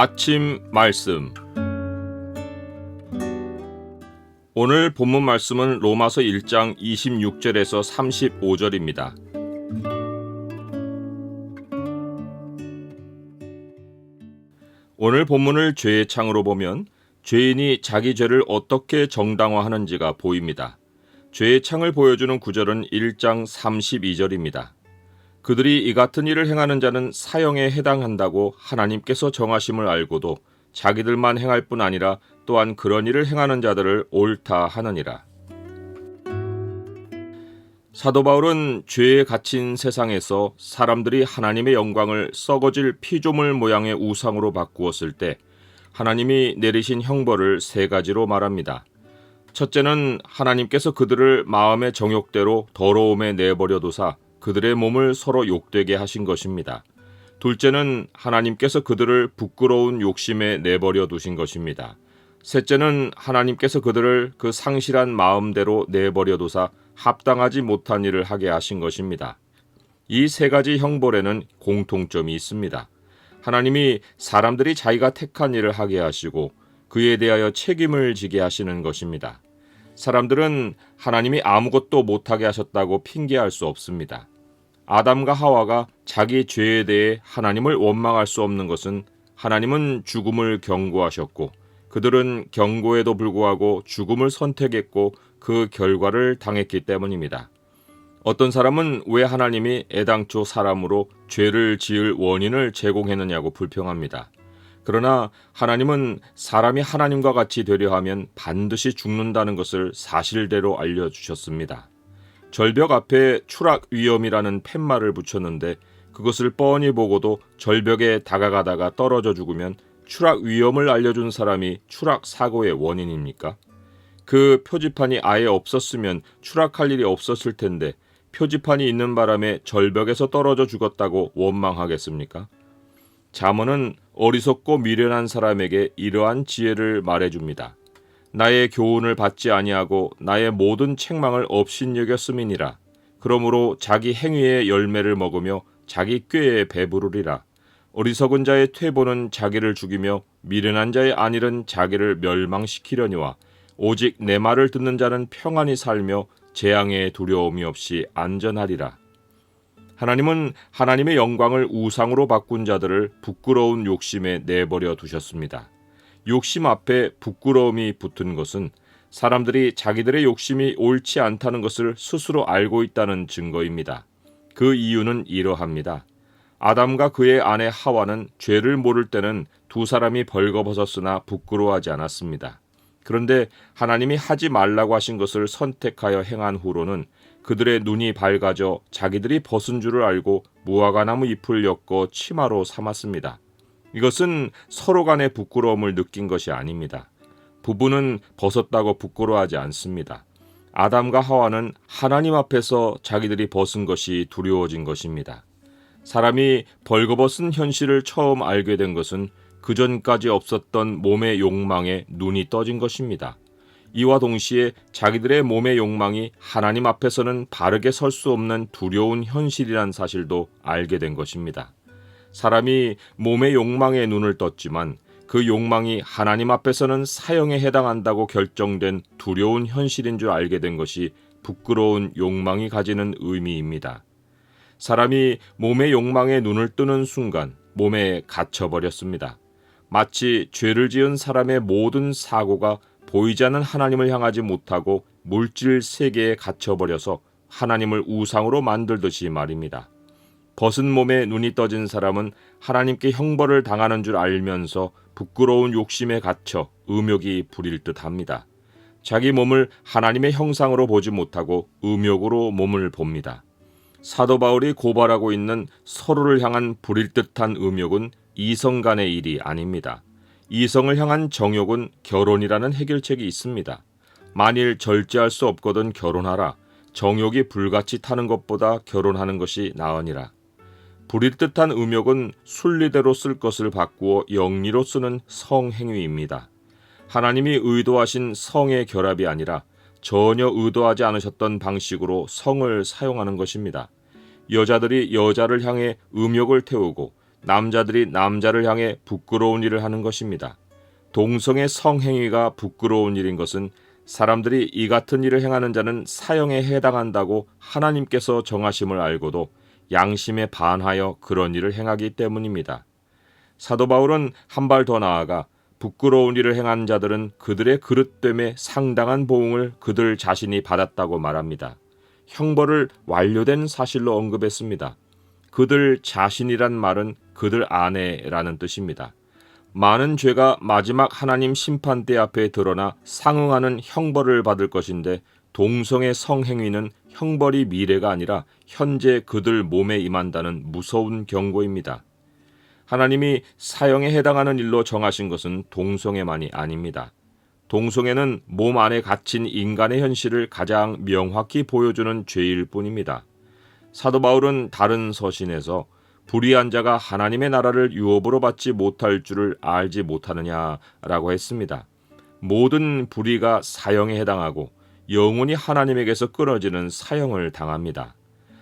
아침 말씀. 오늘 본문 말씀은 로마서 1장 26절에서 35절입니다. 오늘 본문을 죄의 창으로 보면 죄인이 자기 죄를 어떻게 정당화하는지가 보입니다. 죄의 창을 보여주는 구절은 1장 32절입니다. 그들이 이 같은 일을 행하는 자는 사형에 해당한다고 하나님께서 정하심을 알고도 자기들만 행할 뿐 아니라 또한 그런 일을 행하는 자들을 옳다 하느니라. 사도 바울은 죄에 갇힌 세상에서 사람들이 하나님의 영광을 썩어질 피조물 모양의 우상으로 바꾸었을 때 하나님이 내리신 형벌을 세 가지로 말합니다. 첫째는 하나님께서 그들을 마음의 정욕대로 더러움에 내버려 두사 그들의 몸을 서로 욕되게 하신 것입니다. 둘째는 하나님께서 그들을 부끄러운 욕심에 내버려 두신 것입니다. 셋째는 하나님께서 그들을 그 상실한 마음대로 내버려 두사 합당하지 못한 일을 하게 하신 것입니다. 이 세 가지 형벌에는 공통점이 있습니다. 하나님이 사람들이 자기가 택한 일을 하게 하시고 그에 대하여 책임을 지게 하시는 것입니다. 사람들은 하나님이 아무것도 못하게 하셨다고 핑계할 수 없습니다. 아담과 하와가 자기 죄에 대해 하나님을 원망할 수 없는 것은 하나님은 죽음을 경고하셨고 그들은 경고에도 불구하고 죽음을 선택했고 그 결과를 당했기 때문입니다. 어떤 사람은 왜 하나님이 애당초 사람으로 죄를 지을 원인을 제공했느냐고 불평합니다. 그러나 하나님은 사람이 하나님과 같이 되려 하면 반드시 죽는다는 것을 사실대로 알려주셨습니다. 절벽 앞에 추락 위험이라는 팻말을 붙였는데 그것을 뻔히 보고도 절벽에 다가가다가 떨어져 죽으면 추락 위험을 알려준 사람이 추락 사고의 원인입니까? 그 표지판이 아예 없었으면 추락할 일이 없었을 텐데 표지판이 있는 바람에 절벽에서 떨어져 죽었다고 원망하겠습니까? 잠언은 어리석고 미련한 사람에게 이러한 지혜를 말해줍니다. 나의 교훈을 받지 아니하고 나의 모든 책망을 업신여겼음이니라. 그러므로 자기 행위의 열매를 먹으며 자기 꾀에 배부르리라. 어리석은 자의 퇴보는 자기를 죽이며 미련한 자의 안일은 자기를 멸망시키려니와 오직 내 말을 듣는 자는 평안히 살며 재앙의 두려움이 없이 안전하리라. 하나님은 하나님의 영광을 우상으로 바꾼 자들을 부끄러운 욕심에 내버려 두셨습니다. 욕심 앞에 부끄러움이 붙은 것은 사람들이 자기들의 욕심이 옳지 않다는 것을 스스로 알고 있다는 증거입니다. 그 이유는 이러합니다. 아담과 그의 아내 하와는 죄를 모를 때는 두 사람이 벌거벗었으나 부끄러워하지 않았습니다. 그런데 하나님이 하지 말라고 하신 것을 선택하여 행한 후로는 그들의 눈이 밝아져 자기들이 벗은 줄을 알고 무화과나무 잎을 엮어 치마로 삼았습니다. 이것은 서로 간의 부끄러움을 느낀 것이 아닙니다. 부부는 벗었다고 부끄러워하지 않습니다. 아담과 하와는 하나님 앞에서 자기들이 벗은 것이 두려워진 것입니다. 사람이 벌거벗은 현실을 처음 알게 된 것은 그전까지 없었던 몸의 욕망에 눈이 떠진 것입니다. 이와 동시에 자기들의 몸의 욕망이 하나님 앞에서는 바르게 설 수 없는 두려운 현실이란 사실도 알게 된 것입니다. 사람이 몸의 욕망에 눈을 떴지만 그 욕망이 하나님 앞에서는 사형에 해당한다고 결정된 두려운 현실인 줄 알게 된 것이 부끄러운 욕망이 가지는 의미입니다. 사람이 몸의 욕망에 눈을 뜨는 순간 몸에 갇혀버렸습니다. 마치 죄를 지은 사람의 모든 사고가 보이지 않는 하나님을 향하지 못하고 물질 세계에 갇혀버려서 하나님을 우상으로 만들듯이 말입니다. 벗은 몸에 눈이 떠진 사람은 하나님께 형벌을 당하는 줄 알면서 부끄러운 욕심에 갇혀 음욕이 부릴 듯합니다. 자기 몸을 하나님의 형상으로 보지 못하고 음욕으로 몸을 봅니다. 사도 바울이 고발하고 있는 서로를 향한 부릴 듯한 음욕은 이성 간의 일이 아닙니다. 이성을 향한 정욕은 결혼이라는 해결책이 있습니다. 만일 절제할 수 없거든 결혼하라. 정욕이 불같이 타는 것보다 결혼하는 것이 나으니라. 부릴 듯한 음욕은 순리대로 쓸 것을 바꾸어 영리로 쓰는 성행위입니다. 하나님이 의도하신 성의 결합이 아니라 전혀 의도하지 않으셨던 방식으로 성을 사용하는 것입니다. 여자들이 여자를 향해 음욕을 태우고 남자들이 남자를 향해 부끄러운 일을 하는 것입니다. 동성의 성행위가 부끄러운 일인 것은 사람들이 이 같은 일을 행하는 자는 사형에 해당한다고 하나님께서 정하심을 알고도 양심에 반하여 그런 일을 행하기 때문입니다. 사도 바울은 한 발 더 나아가 부끄러운 일을 행한 자들은 그들의 그릇됨에 상당한 보응을 그들 자신이 받았다고 말합니다. 형벌을 완료된 사실로 언급했습니다. 그들 자신이란 말은 그들 안에라는 뜻입니다. 많은 죄가 마지막 하나님 심판대 앞에 드러나 상응하는 형벌을 받을 것인데 동성의 성행위는 형벌이 미래가 아니라 현재 그들 몸에 임한다는 무서운 경고입니다. 하나님이 사형에 해당하는 일로 정하신 것은 동성애만이 아닙니다. 동성애는 몸 안에 갇힌 인간의 현실을 가장 명확히 보여주는 죄일 뿐입니다. 사도 바울은 다른 서신에서 불의한 자가 하나님의 나라를 유업으로 받지 못할 줄을 알지 못하느냐라고 했습니다. 모든 불의가 사형에 해당하고 영원히 하나님에게서 끊어지는 사형을 당합니다.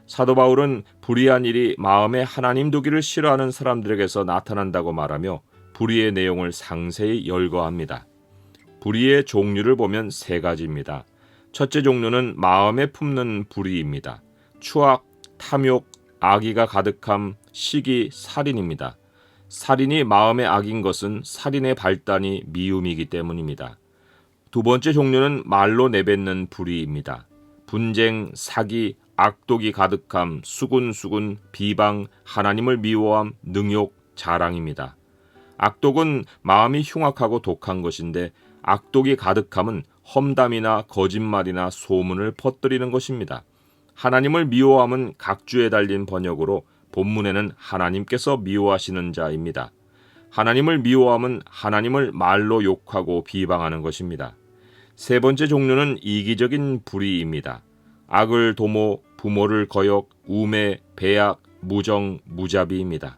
사도 바울은 불의한 일이 마음에 하나님 두기를 싫어하는 사람들에게서 나타난다고 말하며 불의의 내용을 상세히 열거합니다. 불의의 종류를 보면 세 가지입니다. 첫째 종류는 마음에 품는 불의입니다. 추악, 탐욕, 악의가 가득함, 시기, 살인입니다. 살인이 마음의 악인 것은 살인의 발단이 미움이기 때문입니다. 두 번째 종류는 말로 내뱉는 불의입니다. 분쟁, 사기, 악독이 가득함, 수군수군, 비방, 하나님을 미워함, 능욕, 자랑입니다. 악독은 마음이 흉악하고 독한 것인데 악독이 가득함은 험담이나 거짓말이나 소문을 퍼뜨리는 것입니다. 하나님을 미워함은 각주에 달린 번역으로 본문에는 하나님께서 미워하시는 자입니다. 하나님을 미워함은 하나님을 말로 욕하고 비방하는 것입니다. 세 번째 종류는 이기적인 불의입니다. 악을 도모, 부모를 거역, 우매, 배악, 무정, 무자비입니다.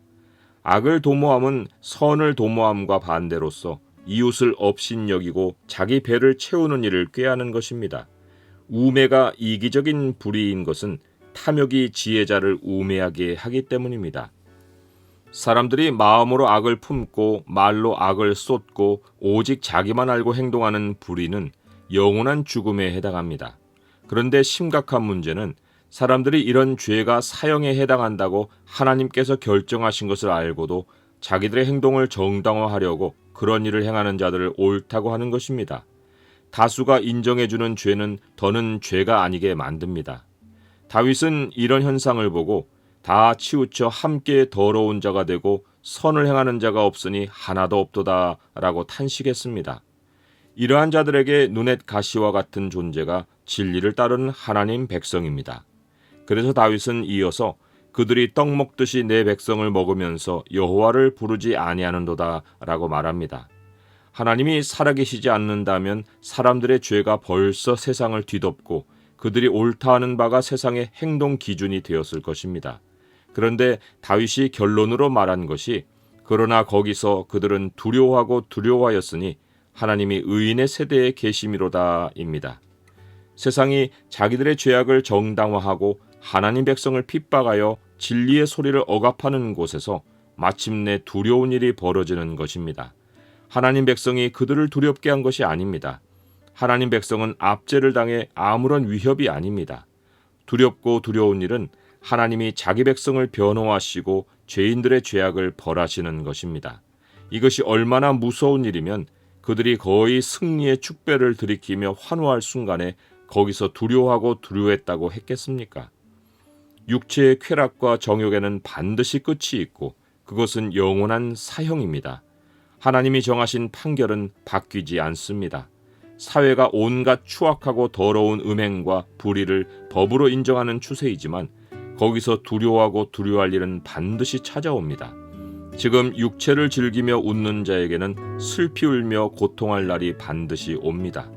악을 도모함은 선을 도모함과 반대로서 이웃을 업신여기고 자기 배를 채우는 일을 꾀하는 것입니다. 우매가 이기적인 불의인 것은 탐욕이 지혜자를 우매하게 하기 때문입니다. 사람들이 마음으로 악을 품고 말로 악을 쏟고 오직 자기만 알고 행동하는 불의는 영원한 죽음에 해당합니다. 그런데 심각한 문제는 사람들이 이런 죄가 사형에 해당한다고 하나님께서 결정하신 것을 알고도 자기들의 행동을 정당화하려고 그런 일을 행하는 자들을 옳다고 하는 것입니다. 다수가 인정해주는 죄는 더는 죄가 아니게 만듭니다. 다윗은 이런 현상을 보고 다 치우쳐 함께 더러운 자가 되고 선을 행하는 자가 없으니 하나도 없도다 라고 탄식했습니다. 이러한 자들에게 눈엣 가시와 같은 존재가 진리를 따르는 하나님 백성입니다. 그래서 다윗은 이어서 그들이 떡 먹듯이 내 백성을 먹으면서 여호와를 부르지 아니하는도다 라고 말합니다. 하나님이 살아계시지 않는다면 사람들의 죄가 벌써 세상을 뒤덮고 그들이 옳다 하는 바가 세상의 행동 기준이 되었을 것입니다. 그런데 다윗이 결론으로 말한 것이 그러나 거기서 그들은 두려워하고 두려워하였으니 하나님이 의인의 세대에 계심이로다입니다. 세상이 자기들의 죄악을 정당화하고 하나님 백성을 핍박하여 진리의 소리를 억압하는 곳에서 마침내 두려운 일이 벌어지는 것입니다. 하나님 백성이 그들을 두렵게 한 것이 아닙니다. 하나님 백성은 압제를 당해 아무런 위협이 아닙니다. 두렵고 두려운 일은 하나님이 자기 백성을 변호하시고 죄인들의 죄악을 벌하시는 것입니다. 이것이 얼마나 무서운 일이면 그들이 거의 승리의 축배를 들이키며 환호할 순간에 거기서 두려워하고 두려워했다고 했겠습니까? 육체의 쾌락과 정욕에는 반드시 끝이 있고 그것은 영원한 사형입니다. 하나님이 정하신 판결은 바뀌지 않습니다. 사회가 온갖 추악하고 더러운 음행과 불의를 법으로 인정하는 추세이지만 거기서 두려워하고 두려워할 일은 반드시 찾아옵니다. 지금 육체를 즐기며 웃는 자에게는 슬피 울며 고통할 날이 반드시 옵니다.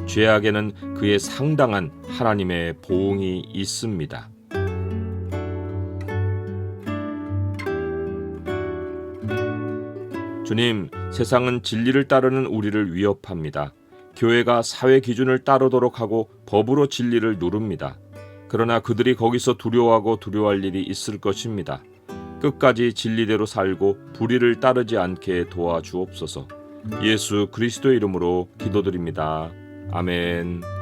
죄악에는 그의 상당한 하나님의 보응이 있습니다. 주님, 세상은 진리를 따르는 우리를 위협합니다. 교회가 사회 기준을 따르도록 하고 법으로 진리를 누릅니다. 그러나 그들이 거기서 두려워하고 두려워할 일이 있을 것입니다. 끝까지 진리대로 살고 불의를 따르지 않게 도와주옵소서. 예수 그리스도의 이름으로 기도드립니다. 아멘.